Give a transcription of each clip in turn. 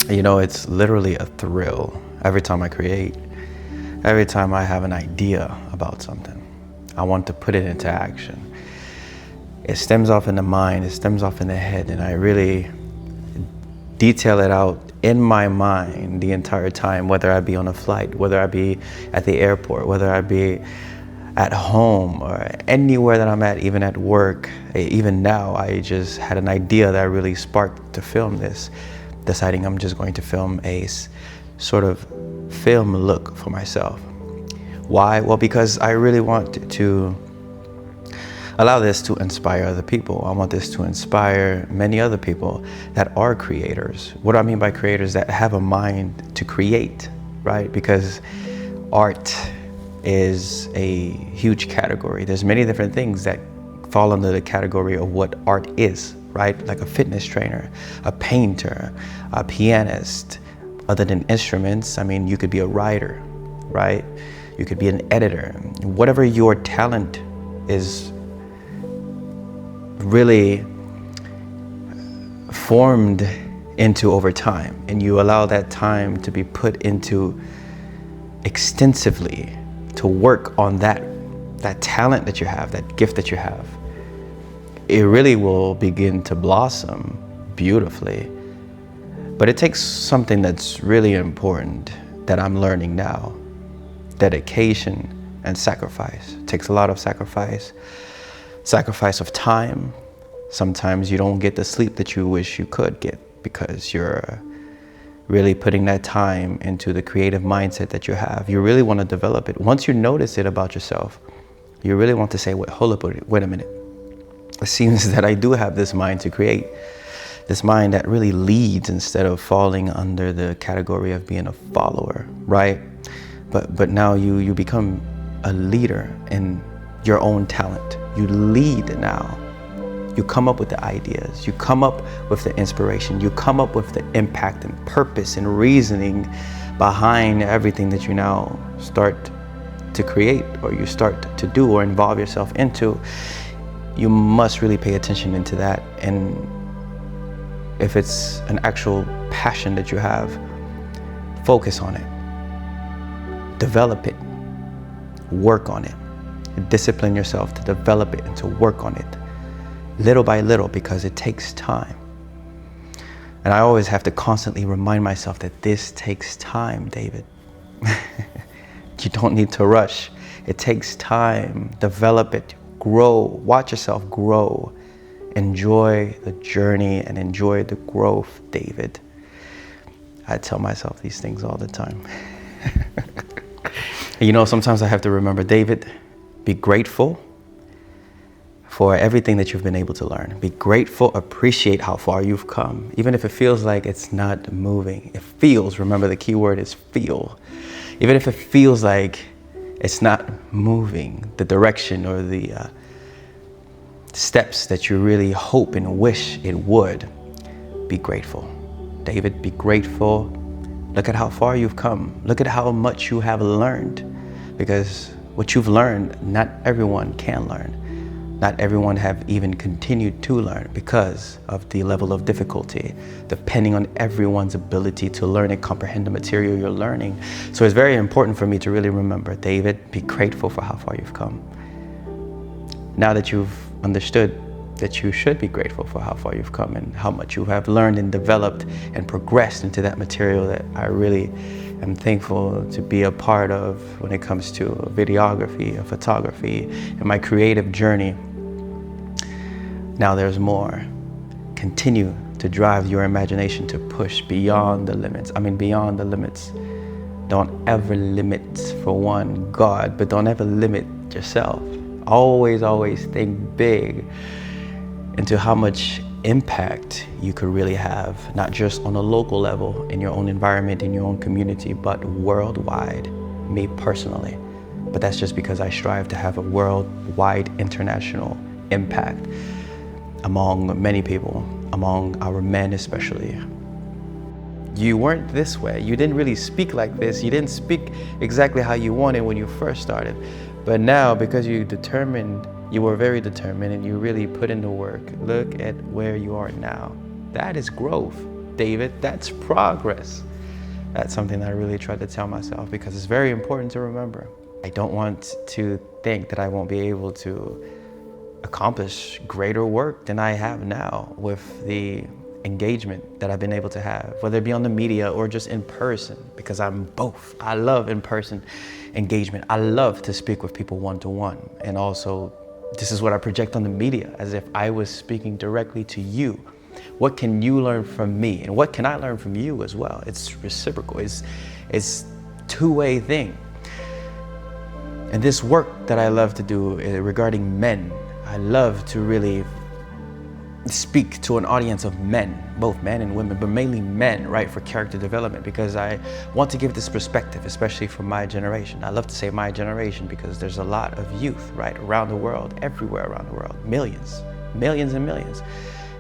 You know, it's literally a thrill every time I create, every time I have an idea about something. I want to put it into action. It stems off in the mind, it stems off in the head, and I really detail it out in my mind the entire time, whether I be on a flight, whether I be at the airport, whether I be at home or anywhere that I'm at, even at work. Even now, I just had an idea that really sparked to film this, deciding I'm just going to film a sort of film look for myself. Why? Well, because I really want to allow this to inspire other people. I want this to inspire many other people that are creators. What do I mean by creators? That have a mind to create, right? Because art is a huge category. There's many different things that fall under the category of what art is, right? Like a fitness trainer, a painter, a pianist. Other than instruments, I mean, you could be a writer, right? You could be an editor. Whatever your talent is really formed into over time, and you allow that time to be put into extensively to work on that talent that you have, that gift that you have, it really will begin to blossom beautifully. But it takes something that's really important that I'm learning now: dedication and sacrifice. It takes a lot of sacrifice of time. Sometimes you don't get the sleep that you wish you could get because you're really putting that time into the creative mindset that you have. You really want to develop it. Once you notice it about yourself, you really want to say, hold up, wait a minute. It seems that I do have this mind to create, this mind that really leads instead of falling under the category of being a follower, right? But now you become a leader in your own talent. You lead now. You come up with the ideas. You come up with the inspiration. You come up with the impact and purpose and reasoning behind everything that you now start to create or you start to do or involve yourself into. You must really pay attention into that. And if it's an actual passion that you have, focus on it. Develop it. Work on it. Discipline yourself to develop it and to work on it little by little, because it takes time. And I always have to constantly remind myself that this takes time, David. You don't need to rush. It takes time. Develop it, grow, watch yourself grow. Enjoy the journey and enjoy the growth, David. I tell myself these things all the time. You know, sometimes I have to remember, David, be grateful for everything that you've been able to learn. Be grateful, appreciate how far you've come. Even if it feels like it's not moving, it feels, remember the key word is feel. Even if it feels like it's not moving, the direction or the steps that you really hope and wish it would, be grateful. David, be grateful. Look at how far you've come. Look at how much you have learned, because what you've learned, not everyone can learn. Not everyone have even continued to learn because of the level of difficulty, depending on everyone's ability to learn and comprehend the material you're learning. So it's very important for me to really remember, David, be grateful for how far you've come. Now that you've understood that you should be grateful for how far you've come and how much you have learned and developed and progressed into that material that I really am thankful to be a part of when it comes to videography, photography, and my creative journey. Now there's more. Continue to drive your imagination to push beyond the limits. I mean, beyond the limits. Don't ever limit, for one, God, but don't ever limit yourself. Always, always think big into how much impact you could really have, not just on a local level, in your own environment, in your own community, but worldwide, me personally. But that's just because I strive to have a worldwide, international impact among many people, among our men especially. You weren't this way. You didn't really speak like this. You didn't speak exactly how you wanted when you first started. But now, because you were very determined and you really put in the work, look at where you are now. That is growth. David. That's progress. That's something that I really try to tell myself, because it's very important to remember. I don't want to think that I won't be able to accomplish greater work than I have now with the engagement that I've been able to have, whether it be on the media or just in person, because I'm both. I love in-person engagement. I love to speak with people one-to-one. And also, this is what I project on the media, as if I was speaking directly to you. What can you learn from me? And what can I learn from you as well? It's reciprocal. It's two-way thing. And this work that I love to do regarding men, I love to really speak to an audience of men, both men and women, but mainly men, right, for character development, because I want to give this perspective, especially for my generation. I love to say my generation because there's a lot of youth, right, around the world, everywhere around the world, millions and millions.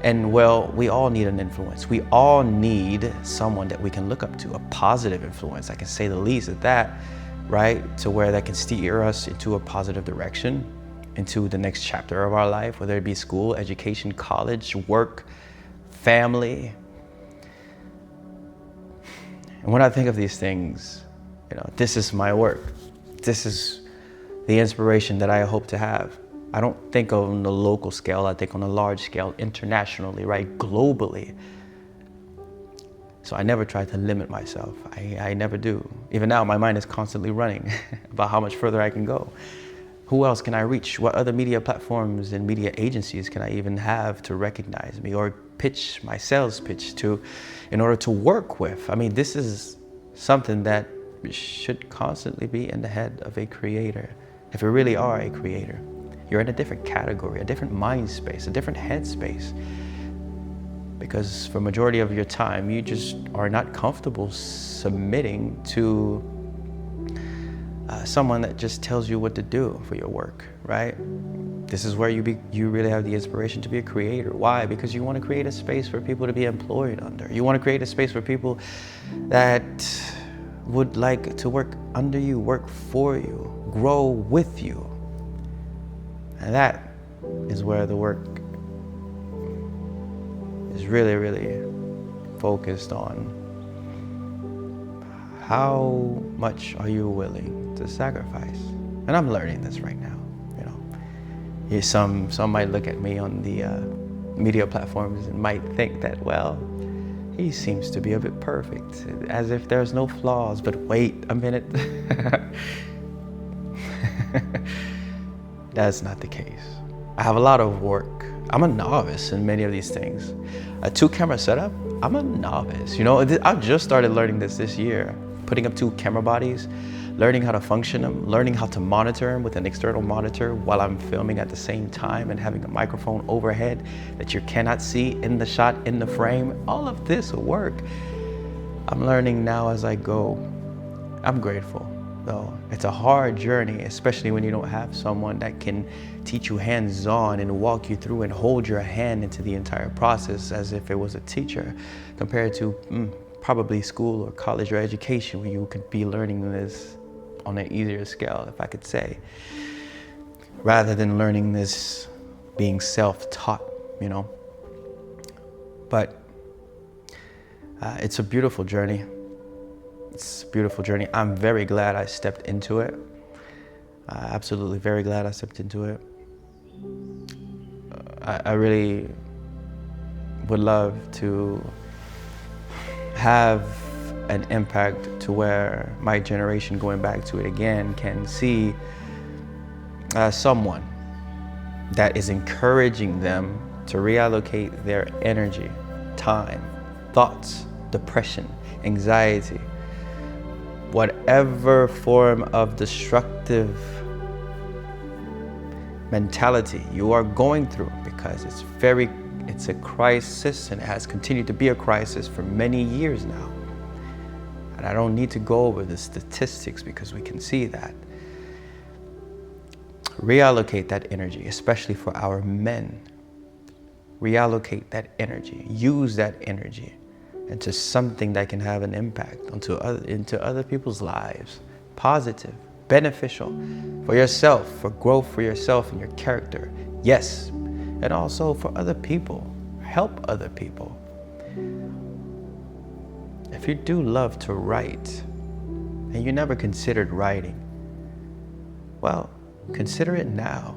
And well, we all need an influence. We all need someone that we can look up to, a positive influence, I can say the least at that, right, to where that can steer us into a positive direction, into the next chapter of our life, whether it be school, education, college, work, family. And when I think of these things, this is my work. This is the inspiration that I hope to have. I don't think on the local scale, I think on a large scale, internationally, right, globally. So I never try to limit myself. I never do. Even now, my mind is constantly running about how much further I can go. Who else can I reach? What other media platforms and media agencies can I even have to recognize me or pitch my sales pitch to in order to work with? I mean, this is something that should constantly be in the head of a creator. If you really are a creator, you're in a different category, a different mind space, a different head space. Because for majority of your time, you just are not comfortable submitting to someone that just tells you what to do for your work, right? This is where you really have the inspiration to be a creator. Why? Because you want to create a space for people to be employed under. You want to create a space for people that would like to work under you, work for you, grow with you. And that is where the work is really, really focused on. How much are you willing to sacrifice? And I'm learning this right now. Some might look at me on the media platforms and might think that, well, he seems to be a bit perfect, as if there's no flaws. But wait a minute. That's not the case. I have a lot of work. I'm a novice in many of these things. A 2-camera setup, I'm a novice. I've just started learning this year. Putting up 2 camera bodies, learning how to function them, learning how to monitor them with an external monitor while I'm filming at the same time, and having a microphone overhead that you cannot see in the shot, in the frame. All of this work, I'm learning now as I go. I'm grateful, though. It's a hard journey, especially when you don't have someone that can teach you hands-on and walk you through and hold your hand into the entire process as if it was a teacher, compared to probably school or college or education, where you could be learning this on an easier scale, if I could say, rather than learning this being self-taught, But it's a beautiful journey. It's a beautiful journey. I'm very glad I stepped into it. Absolutely very glad I stepped into it. I really would love to have an impact to where my generation, going back to it again, can see someone that is encouraging them to reallocate their energy, time, thoughts, depression, anxiety, whatever form of destructive mentality you are going through, because it's a crisis, and it has continued to be a crisis for many years now. And I don't need to go over the statistics because we can see that. Reallocate that energy, especially for our men. Reallocate that energy, use that energy into something that can have an impact into other people's lives. Positive, beneficial for yourself, for growth for yourself and your character. Yes, and also for other people. Help other people. if you do love to write and you never considered writing, well, consider it now.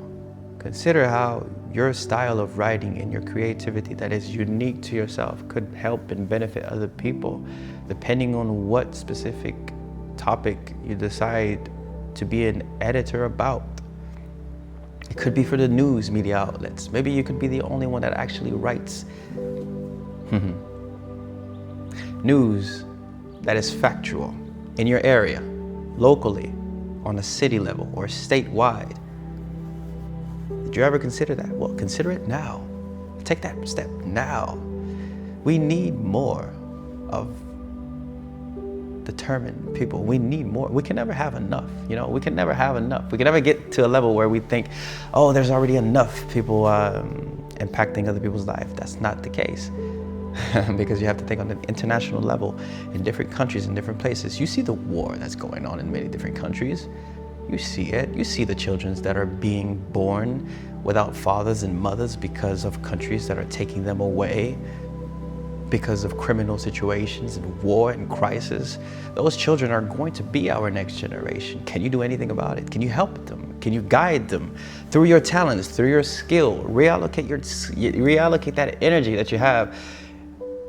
Consider how your style of writing and your creativity that is unique to yourself could help and benefit other people, depending on what specific topic you decide to be an editor about. It could be for the news media outlets. Maybe you could be the only one that actually writes news that is factual in your area, locally, on a city level or statewide. Did you ever consider that? Well, consider it now. Take that step now. We need more of determined people. We need more. We can never have enough. We can never have enough. We can never get to a level where we think, oh, there's already enough people impacting other people's life. That's not the case. Because you have to think on an international level in different countries, in different places. You see the war that's going on in many different countries. You see it. You see the children that are being born without fathers and mothers because of countries that are taking them away, because of criminal situations and war and crisis. Those children are going to be our next generation. Can you do anything about it? Can you help them? Can you guide them through your talents, through your skill? Reallocate that energy that you have,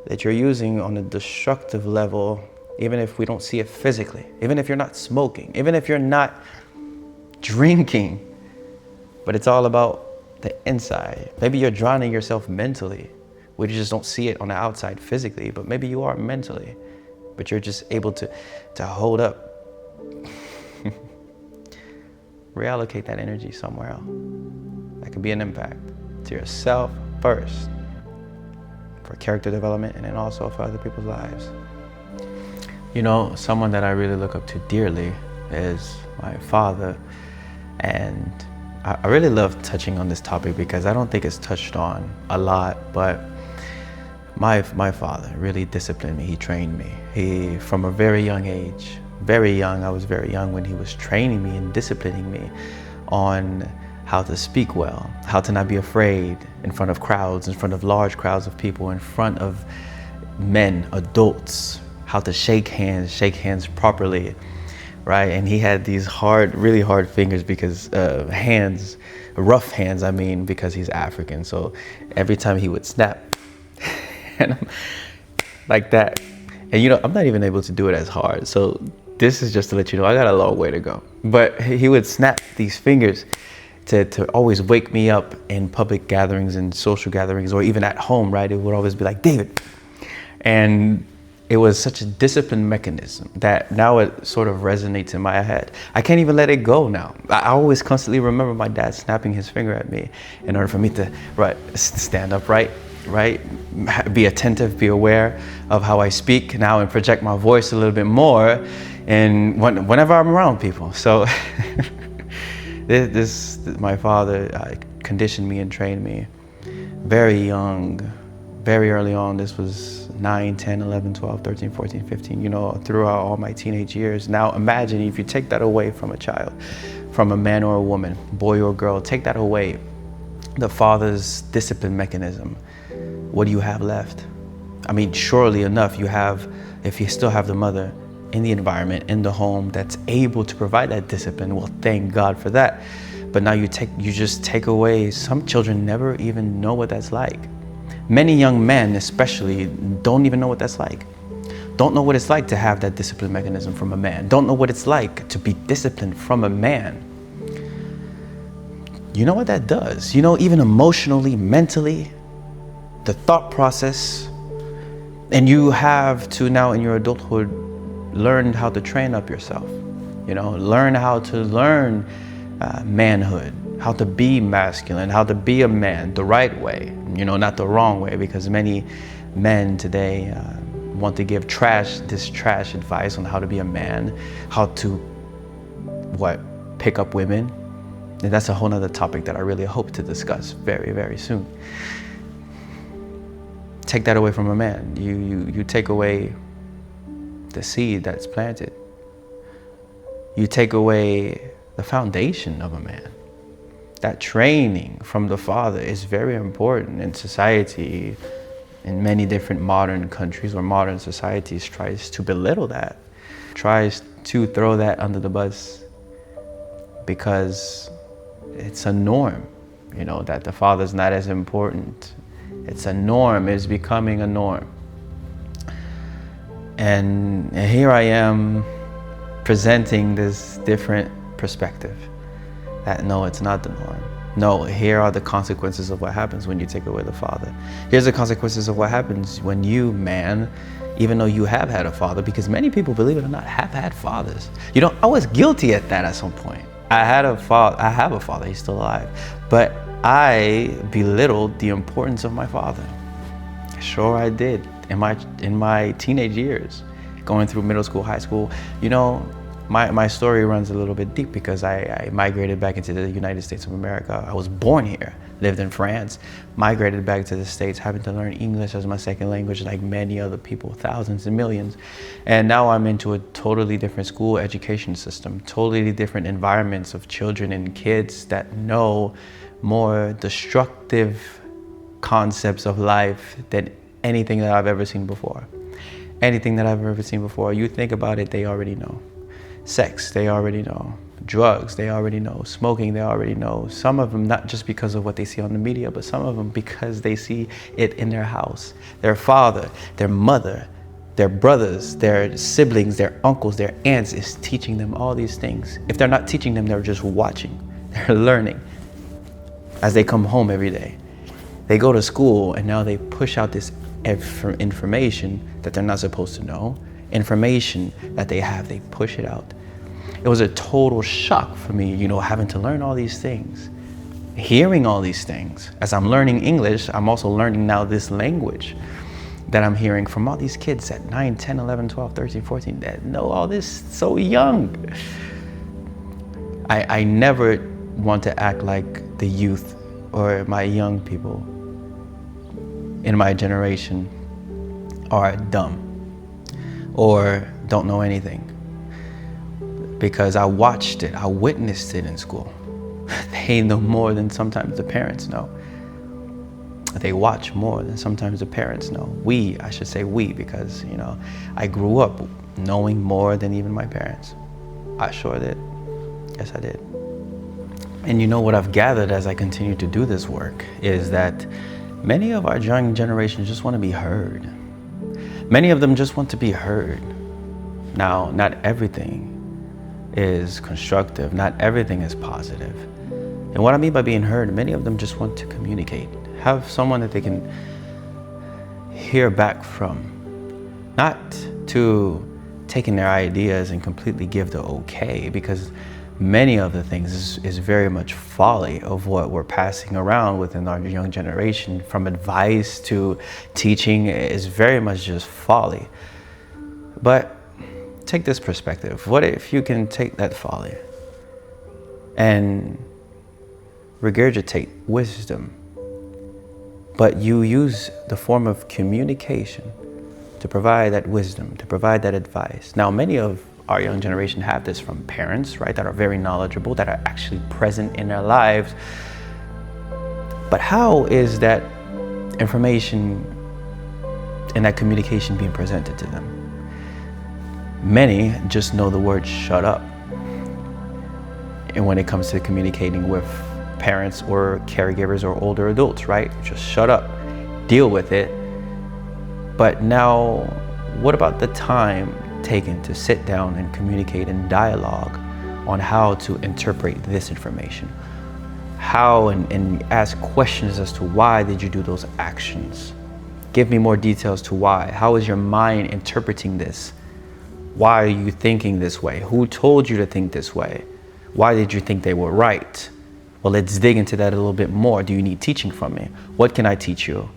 that you're using on a destructive level, even if we don't see it physically, even if you're not smoking, even if you're not drinking, but it's all about the inside. Maybe you're drowning yourself mentally. We just don't see it on the outside physically, but maybe you are mentally, but you're just able to hold up. Reallocate that energy somewhere else. That could be an impact to yourself first, for character development, and then also for other people's lives. Someone that I really look up to dearly is my father. And I really love touching on this topic because I don't think it's touched on a lot, but my father really disciplined me. He trained me. He, from a very young age, I was very young when he was training me and disciplining me on how to speak well, how to not be afraid in front of crowds, in front of large crowds of people, in front of men, adults, how to shake hands properly. Right, and he had these really hard fingers because rough hands, because he's African. So every time he would snap, and I'm like that, and I'm not even able to do it as hard. So this is just to let you know, I got a long way to go. But he would snap these fingers to always wake me up in public gatherings and social gatherings, or even at home. Right, it would always be like, David, and it was such a discipline mechanism that now it sort of resonates in my head. I can't even let it go now. I always constantly remember my dad snapping his finger at me in order for me to stand up right, be attentive, be aware of how I speak now, and project my voice a little bit more, and whenever I'm around people. So my father conditioned me and trained me very young, very early on. This was 9, 10, 11, 12, 13, 14, 15, throughout all my teenage years. Now imagine if you take that away from a child, from a man or a woman, boy or girl, take that away, the father's discipline mechanism. What do you have left? Surely enough, if you still have the mother in the environment, in the home, that's able to provide that discipline, well, thank God for that. But now you just take away. Some children never even know what that's like. Many young men especially don't even know what that's like. Don't know what it's like to have that discipline mechanism from a man. Don't know what it's like to be disciplined from a man. You know what that does? Even emotionally, mentally, the thought process. And you have to now in your adulthood learn how to train up yourself. Learn how to learn manhood, how to be masculine, how to be a man the right way, not the wrong way, because many men today want to give trash advice on how to be a man, how to pick up women. And that's a whole nother topic that I really hope to discuss very, very soon. Take that away from a man. You take away the seed that's planted. You take away the foundation of a man. That training from the father is very important in society. in many different modern countries or modern societies tries to belittle that, tries to throw that under the bus because it's a norm, you know, that the father's not as important. It's a norm, it's becoming a norm. And here I am presenting this different perspective that no, it's not the norm. No, here are the consequences of what happens when you take away the father. Here's the consequences of what happens when you, man, even though you have had a father, because many people, believe it or not, have had fathers. You know, I was guilty at that at some point. I have a father, he's still alive. But I belittled the importance of my father. Sure I did, in my teenage years, going through middle school, high school. You know, my story runs a little bit deep because I migrated back into the United States of America. I was born here, lived in France, migrated back to the States, having to learn English as my second language like many other people, thousands and millions. And now I'm into a totally different school education system, totally different environments of children and kids that know more destructive concepts of life than anything that I've ever seen before. Anything that I've ever seen before. You think about it, they already know. Sex, they already know. Drugs, they already know. Smoking, they already know. Some of them not just because of what they see on the media, but some of them because they see it in their house. Their father, their mother, their brothers, their siblings, their uncles, their aunts is teaching them all these things. If they're not teaching them, they're just watching. They're learning as they come home every day. They go to school and now they push out this information that they're not supposed to know. Information that they have, they push it out. It was a total shock for me, you know, having to learn all these things, hearing all these things. As I'm learning English, I'm also learning now this language that I'm hearing from all these kids at 9, 10, 11, 12, 13, 14 that know all this so young. I never want to act like the youth or my young people in my generation are dumb or don't know anything, because I watched it, I witnessed it in school. They know more than sometimes the parents know. They watch more than sometimes the parents know. I should say we, because, you know, I grew up knowing more than even my parents. I sure did. Yes, I did. And you know what I've gathered as I continue to do this work is that many of our young generations just want to be heard. Many of them just want to be heard. Now, not everything is constructive. Not everything is positive. And what I mean by being heard, many of them just want to communicate. Have someone that they can hear back from. Not to taking their ideas and completely give the okay, because many of the things is very much folly of what we're passing around within our young generation, from advice to teaching, is very much just folly. But take this perspective. What if you can take that folly and regurgitate wisdom, but you use the form of communication to provide that wisdom, to provide that advice? Now, many of our young generation have this from parents, right, that are very knowledgeable, that are actually present in their lives. But how is that information and that communication being presented to them? Many just know the word shut up. And when it comes to communicating with parents or caregivers or older adults, right? Just shut up, deal with it. But now, what about the time taken to sit down and communicate and dialogue on how to interpret this information? How and ask questions as to why did you do those actions? Give me more details to why. How is your mind interpreting this? Why are you thinking this way? Who told you to think this way? Why did you think they were right? Well, let's dig into that a little bit more. Do you need teaching from me? What can I teach you?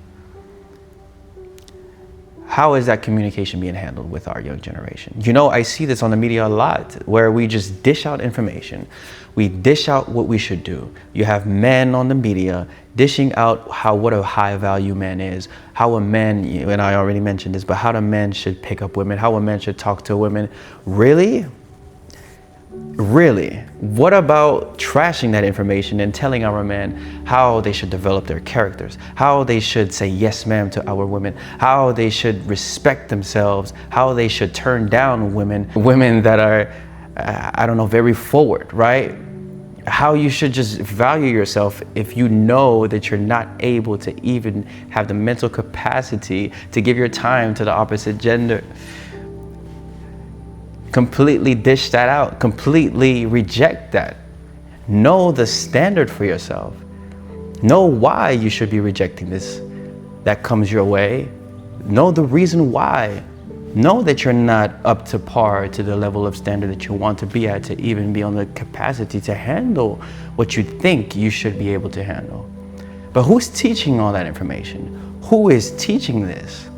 How is that communication being handled with our young generation? You know, I see this on the media a lot, where we just dish out information. We dish out what we should do. You have men on the media dishing out what a high value man is, how a man, and I already mentioned this, but how a man should pick up women, how a man should talk to women. Really? Really, what about trashing that information and telling our men how they should develop their characters, how they should say yes ma'am to our women, how they should respect themselves, how they should turn down women that are, I don't know, very forward, right? How you should just value yourself if you know that you're not able to even have the mental capacity to give your time to the opposite gender. Completely dish that out, completely reject that. Know the standard for yourself. Know why you should be rejecting this that comes your way. Know the reason why. Know that you're not up to par to the level of standard that you want to be at, to even be on the capacity to handle what you think you should be able to handle. But who's teaching all that information? Who is teaching this?